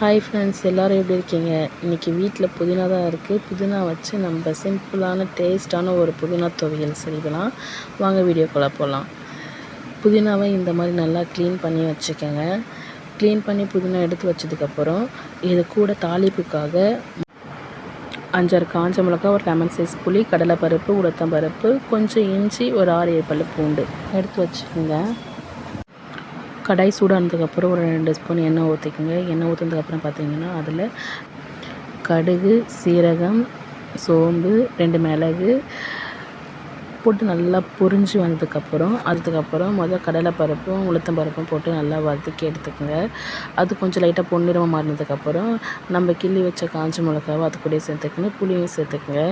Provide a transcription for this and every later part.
Hi friends, எல்லோரும் எப்படி இருக்கீங்க? இன்றைக்கி வீட்டில் புதினா தான் இருக்குது. புதினா வச்சு நம்ம சிம்பிளான டேஸ்ட்டான ஒரு புதினா துவையல் செய்யலாம். வாங்க வீடியோக்குள்ளே போகலாம். புதினாவை இந்த மாதிரி நல்லா க்ளீன் பண்ணி வச்சுக்கோங்க. க்ளீன் பண்ணி புதினா எடுத்து வச்சதுக்கப்புறம் இது கூட தாளிப்புக்காக 5-6 காஞ்ச மிளகா, ஒரு லெமன் சைஸ் புளி, கடலைப்பருப்பு, உளுத்தம்பருப்பு, கொஞ்சம் இஞ்சி, ஒரு 6-7 பல்லு பூண்டு எடுத்து வச்சுக்கோங்க. கடாய் சூடானதுக்கப்புறம் ஒரு 2 ஸ்பூன் எண்ணெய் ஊற்றிக்குங்க. எண்ணெய் ஊற்றினதுக்கப்புறம் பார்த்திங்கன்னா அதில் கடுகு, சீரகம், சோம்பு, 2 மிளகு போட்டு நல்லா பொரிஞ்சு அதுக்கப்புறம் கடலைப்பருப்பும் உளுத்தம்பருப்பும் போட்டு நல்லா வதக்கி எடுத்துக்கோங்க. அது கொஞ்சம் லைட்டாக பொன்னிறமாக மாறினதுக்கப்புறம் நம்ம கிள்ளி வச்ச காஞ்ச மிளகாவை அது கூடயே சேர்த்துக்குங்க. புளியும் சேர்த்துக்குங்க.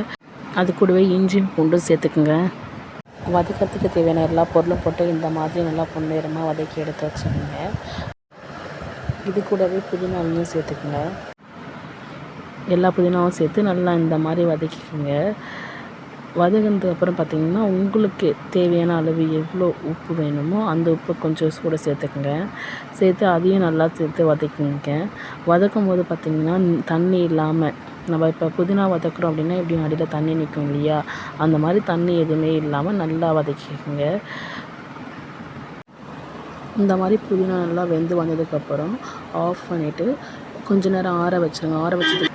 அது கூடவே இஞ்சியும் பூண்டும் சேர்த்துக்குங்க. வதக்கிறதுக்கு தேவையான எல்லா பொருளும் போட்டு இந்த மாதிரி நல்லா பொன்னிறமாக வதக்கி எடுத்து வச்சுக்கோங்க. இது கூடவே புதினாவையும் சேர்த்துக்குங்க. எல்லா புதினாவும் சேர்த்து நல்லா இந்த மாதிரி வதக்கிக்கோங்க. வதங்கினதுக்கப்புறம் பார்த்திங்கன்னா உங்களுக்கு தேவையான அளவு எவ்வளோ உப்பு வேணுமோ அந்த உப்பு கொஞ்சம் கூட சேர்த்துக்குங்க. சேர்த்து அதையும் நல்லா சேர்த்து வதக்கிங்க. வதக்கும் போது பார்த்திங்கன்னா தண்ணி இல்லாமல், நம்ம இப்போ புதினா வதக்குறோம் அப்படின்னா எப்படியும் அடியில் தண்ணி நிற்கும் இல்லையா, அந்த மாதிரி தண்ணி எதுவுமே இல்லாமல் நல்லா வதக்கிக்கோங்க. இந்த மாதிரி புதினா நல்லா வெந்து வந்ததுக்கப்புறம் ஆஃப் பண்ணிவிட்டு கொஞ்ச நேரம் ஆற வச்சுருங்க.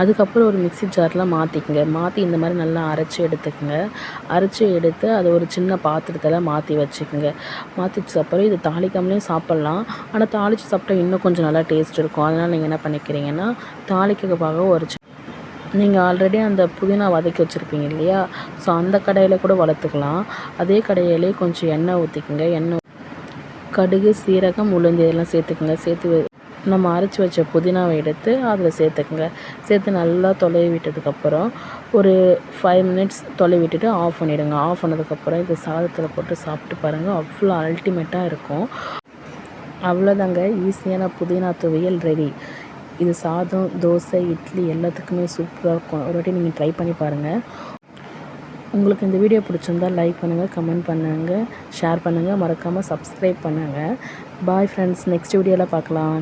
அதுக்கப்புறம் ஒரு மிக்ஸி ஜாரில் மாற்றி இந்த மாதிரி நல்லா அரைச்சி எடுத்து அதை ஒரு சின்ன பாத்திரத்தில் மாற்றி வச்சுக்கோங்க. மாற்றி வச்சதுக்கப்புறம் இது தாளிக்காமலேயும் சாப்பிட்லாம். ஆனால் தாளித்து சாப்பிட்டா இன்னும் கொஞ்சம் நல்லா டேஸ்ட் இருக்கும். அதனால் நீங்கள் என்ன பண்ணிக்கிறீங்கன்னா, தாளிக்கிறதுக்காக நீங்கள் ஆல்ரெடி அந்த புதினா வதக்கி வச்சுருப்பீங்க இல்லையா, ஸோ அந்த கடாயில் கூட வளர்த்துக்கலாம். அதே கடாயிலே கொஞ்சம் எண்ணெய் ஊற்றிக்குங்க. கடுகு, சீரகம், உளுந்து இதெல்லாம் சேர்த்துக்குங்க. நம்ம அரைச்சி வச்ச புதினாவை எடுத்து அதில் சேர்த்து நல்லா தொலைவி விட்டதுக்கப்புறம் ஒரு 5 மினிட்ஸ் தொலைவி விட்டுட்டு ஆஃப் பண்ணிவிடுங்க. ஆஃப் பண்ணதுக்கப்புறம் இது சாதத்தில் போட்டு சாப்பிட்டு பாருங்கள், அவ்வளோ அல்டிமேட்டாக இருக்கும். அவ்வளோதாங்க, ஈஸியான புதினா துவையல் ரெடி. இது சாதம், தோசை, இட்லி எல்லாத்துக்குமே சூப்பராக இருக்கும். ஒரு வாட்டி நீங்கள் ட்ரை பண்ணி பாருங்கள். உங்களுக்கு இந்த வீடியோ பிடிச்சிருந்தால் லைக் பண்ணுங்கள், கமெண்ட் பண்ணுங்கள், ஷேர் பண்ணுங்கள், மறக்காமல் சப்ஸ்கிரைப் பண்ணுங்கள். பாய் ஃப்ரெண்ட்ஸ், நெக்ஸ்ட் வீடியோவில் பார்க்கலாம்.